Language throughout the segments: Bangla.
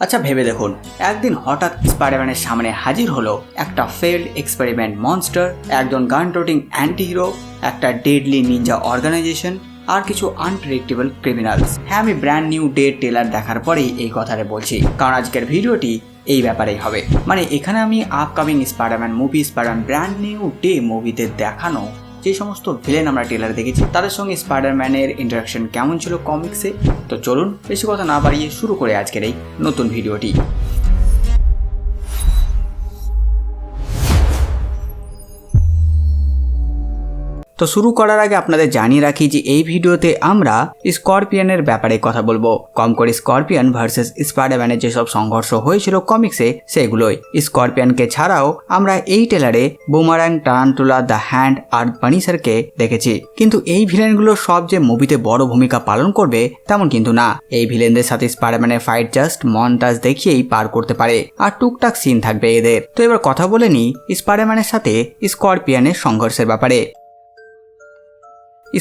আচ্ছা ভেবে দেখুন, একদিন হঠাৎ স্পাইডারম্যানের সামনে হাজির হলো একটা ফেল্ড এক্সপেরিমেন্ট মনস্টার, একজন গান টোটিং অ্যান্টি হিরো, একটা ডেডলি নিনজা অর্গানাইজেশন আর কিছু আনপ্রেডিক্টেবল ক্রিমিনালস। হ্যাঁ, আমি ব্র্যান্ড নিউ ডে ট্রেলার দেখার পরেই এই কথাটা বলছি, কারণ আজকের ভিডিওটি এই ব্যাপারেই হবে। মানে এখানে আমি upcoming Spiderman movie, Spiderman brand new day মুভিতে দেখানো যে সমস্ত ভিলেন আমরা ট্রেলারে দেখেছি তাদের সঙ্গে স্পাইডারম্যানের ইন্টারাকশন কেমন ছিল কমিক্সে। তো চলুন বেশি কথা না বাড়িয়ে শুরু করে আজকের এই নতুন ভিডিওটি। তো শুরু করার আগে আপনাদের জানিয়ে রাখি যে এই ভিডিওতে আমরা স্করপিয়নের ব্যাপারে কথা বলবো, কম করে স্করপিয়ন ভার্সেস স্পাইডারম্যানের যেসব সংঘর্ষ হয়েছিল কমিক্সে সেগুলোই। স্করপিয়নকে ছাড়াও আমরা এই ট্রেলারে বুমারাং, টারান্টুলা, দ্য হ্যান্ড আর পানিশারকে দেখেছি, কিন্তু এই ভিলেনগুলো সব যে মুভিতে বড় ভূমিকা পালন করবে তেমন কিন্তু না। এই ভিলেনদের সাথে স্পাইডারম্যানের ফাইট জাস্ট মন্টাজ দেখিয়েই পার করতে পারে, আর টুকটাক সিন থাকবে এদের। তো এবার কথা বলে নি স্পাইডারম্যানের সাথে স্করপিয়নের সংঘর্ষের ব্যাপারে।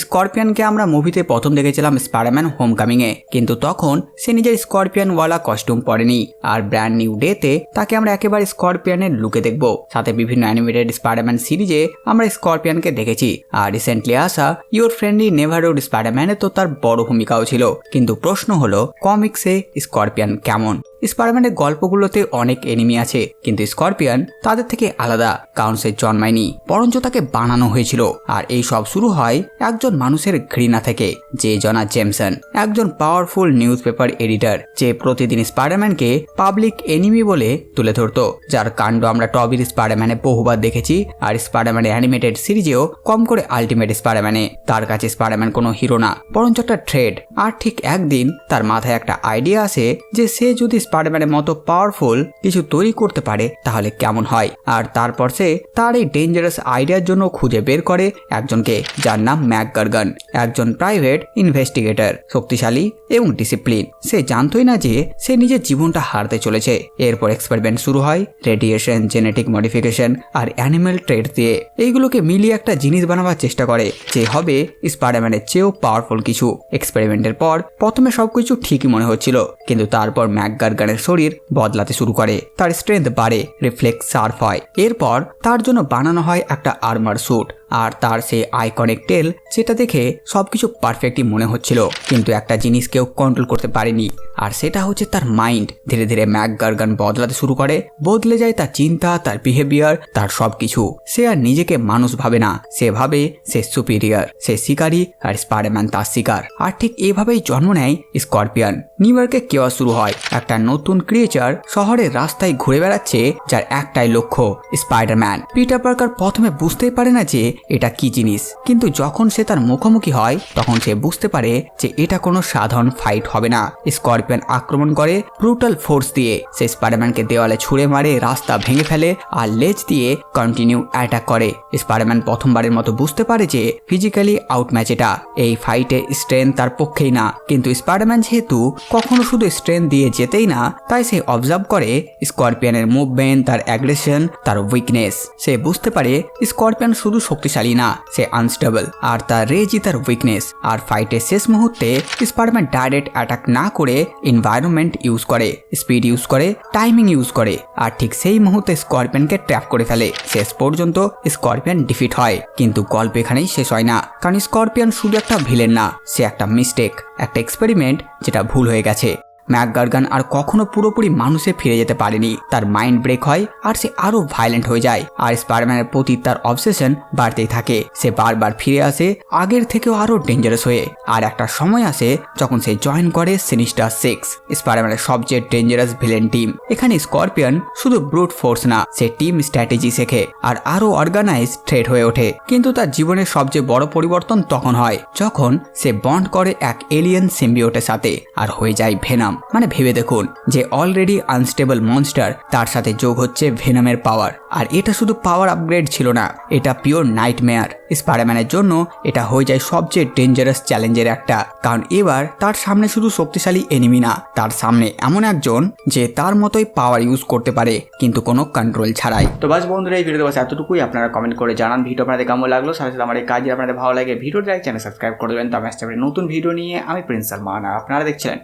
স্করপিয়নকে আমরা মুভিতে প্রথম দেখেছিলাম স্পাইডারম্যান হোমকামিংয়ে, কিন্তু তখন সে নিজের স্করপিয়নওয়ালা কস্টিউম পরেনি, আর ব্র্যান্ড নিউ ডেতে তাকে আমরা একেবারে স্করপিয়নের লুকে দেখব। সাথে বিভিন্ন অ্যানিমেটেড স্পাইডারম্যান সিরিজে আমরা স্করপিয়নকে দেখেছি, আর রিসেন্টলি আসা ইউর ফ্রেন্ডলি নেভারহুড স্পাইডারম্যানে তো তার বড় ভূমিকাও ছিল। কিন্তু প্রশ্ন হলো কমিক্সে স্করপিয়ন কেমন? স্পাইডারম্যানের গল্পগুলোতে অনেক এনিমি আছে, কিন্তু স্করপিয়ন তাদের থেকে আলাদা, কারণ সে জন্মায়নি, বরঞ্চ তাকে বানানো হয়েছিল। আর এই সব শুরু হয় একজন মানুষের ঘৃণা থেকে, যে জনা জেমসন, একজন পাওয়ারফুল নিউজ পেপার এডিটর, যে প্রতিদিন স্পাইডারম্যানকে পাবলিক এনিমি বলে তুলে ধরতো, যার কাণ্ড আমরা টবির স্পাইডারম্যানে বহুবার দেখেছি, আর স্পাইডারম্যান অ্যানিমেটেড সিরিজেও, কম করে আলটিমেট স্পাইডারম্যানে। তার কাছে স্পাইডারম্যান কোনো হিরো না, বরঞ্চ একটা থ্রেড। আর ঠিক একদিন তার মাথায় একটা আইডিয়া আসে যে সে যদি স্পাইডারম্যানের মতো পাওয়ারফুল কিছু তৈরি করতে পারে তাহলে কেমন হয়। আর তারপর সে তার এই ডেঞ্জারাস আইডিয়ার জন্য খুঁজে বের করে একজনকে, যার নাম ম্যাকগার্গান, একজন প্রাইভেট ইনভেস্টিগেটর, শক্তিশালী এবং ডিসিপ্লিন। সে জানতোই না যে সে নিজের জীবনটা হারাতে চলেছে। এরপর এক্সপেরিমেন্ট শুরু হয়, রেডিয়েশন, জেনেটিক মডিফিকেশন আর অ্যানিমেল ট্রেড দিয়ে। এইগুলোকে মিলিয়ে একটা জিনিস বানাবার চেষ্টা করে যে হবে স্পাইডারম্যানের চেয়েও পাওয়ারফুল কিছু। এক্সপেরিমেন্টের পর প্রথমে সবকিছু ঠিকই মনে হচ্ছিল, কিন্তু তারপর ম্যাকগার্গানের শরীর বদলাতে শুরু করে, তার স্ট্রেংথ বাড়ে, রিফ্লেক্স শার্প হয়। এরপর তার জন্য বানানো হয় একটা আর্মার স্যুট, আর তার সেই আইকনিক টেল, যেটা দেখে সবকিছু পারফেক্টই মনে হচ্ছিল। কিন্তু একটা জিনিস কেউ কন্ট্রোল করতে পারেনি, আর সেটা হচ্ছে তার মাইন্ড। ধীরে ধীরে ম্যাকগার্গান বদলাতে শুরু করে, বদলে যায় তার চিন্তা, তার বিহেভিয়ার, তার সবকিছু। সে আর নিজেকে মানুষ ভাবে না, সে ভাবে সে সুপিরিয়ার, সে শিকারী, আর স্পাইডারম্যান তার শিকার। আর ঠিক এভাবেই জন্ম নেয় স্করপিয়ন। নিউ ইয়র্কে কেওয়া শুরু হয়, একটা নতুন ক্রিয়েচার শহরের রাস্তায় ঘুরে বেড়াচ্ছে, যার একটাই লক্ষ্য স্পাইডারম্যান। পিটার পার্কার প্রথমে বুঝতেই পারে না যে এটা কি জিনিস, কিন্তু যখন সে তার মুখোমুখি হয় তখন সে বুঝতে পারে যে এটা কোনো সাধারণ ফাইট হবে না। স্করপিয়ন আক্রমণ করে ব্রুটাল ফোর্স দিয়ে। সে স্পাইডারম্যানকে দেওয়ালে ছুঁড়ে মারে, রাস্তা ভেঙে ফেলে, আর লেজ দিয়ে কন্টিনিউ অ্যাটাক করে। স্পাইডারম্যান প্রথমবারের মতো বুঝতে পারে যে ফিজিক্যালি আউটম্যাচ এটা। এই ফাইটে স্ট্রেংথ তার পক্ষেই না, কিন্তু স্পাইডারম্যান যেহেতু কখনো শুধু স্ট্রেংথ দিয়ে যেতেই না, তাই সে অবজার্ভ করে স্করপিয়নের মুভমেন্ট, তার অ্যাগ্রেশন, তার উইকনেস। সে বুঝতে পারে স্করপিয়ন শুধু শক্তিশালী না, সে আনস্টেবল, আর তার রেজই তার উইকনেস। আর ফাইটের শেষ মুহূর্তে স্পাইডারম্যান ডাইরেক্ট অ্যাটাক না করে এনভায়রনমেন্ট ইউজ করে, স্পিড ইউজ করে, টাইমিং ইউজ করে, আর ঠিক সেই মুহূর্তে স্করপিয়নকে ট্র্যাপ করে ফেলে। শেষ পর্যন্ত স্করপিয়ন ডিফিট হয়। কিন্তু গল্প এখানেই শেষ হয় না, কারণ স্করপিয়ন শুধু একটা ভিলেন না, সে একটা মিস্টেক, একটা এক্সপেরিমেন্ট যেটা ভুল হয়ে গেছে। ম্যাকগার্গান আর কখনো পুরোপুরি মানুষে ফিরে যেতে পারেনি। তার মাইন্ড ব্রেক হয়, আর সে আরো ভায়োলেন্ট হয়ে যায়। আর স্পাইডারম্যানের প্রতি তার অবসেশন বাড়তেই থাকে। সে বারবার ফিরে আসে, আগের থেকেও আরো ডেঞ্জারাস হয়ে। আর একটা সময় আসে যখন সে জয়েন করে সিনিস্টার 6, স্পাইডারম্যানের সবচেয়ে ডেঞ্জারাস ভিলেন টিম। এখানে স্করপিয়ন শুধু ব্রুট ফোর্স না, সে টিম স্ট্র্যাটেজি শেখে, আর আরো অর্গানাইজ থ্রেট হয়ে ওঠে। কিন্তু তার জীবনের সবচেয়ে বড় পরিবর্তন তখন হয় যখন সে বন্ড করে এক এলিয়েন সিম্বিওটের সাথে, আর হয়ে যায় ভেনাম। মানে ভেবে দেখুন, যে অলরেডি আনস্টেবল মনস্টার, তার সাথে যোগ হচ্ছে ভেনামের পাওয়ার। আর এটা শুধু পাওয়ার আপগ্রেড ছিল না, এটা পিওর নাইটমেয়ার। স্পাইডারম্যানের জন্য এটা হয়ে যায় সবচেয়ে ডেঞ্জারাস চ্যালেঞ্জের একটা, কারণ এবার তার সামনে শুধু শক্তিশালী এনিমি না, তার সামনে এমন একজন যে তার মতোই পাওয়ার ইউজ করতে পারে, কিন্তু কোনো কন্ট্রোল ছাড়াই। তো বাস বন্ধুরা, এই ভিডিওতে বাস এতটুকুই। আপনারা কমেন্ট করে জানান ভিডিও আপনাদের কেমন লাগলো। সাথে সাথে আমার এই কাজে আপনাদের ভালো লাগে ভিডিওটা চ্যানেল সাবস্ক্রাইব করে দেবেন। তো আমি আসতে নতুন ভিডিও নিয়ে, আমি প্রিন্স সালমান, আর আপনারা দেখছিলেন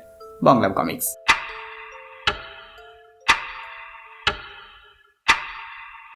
বাংলা কমিক্স।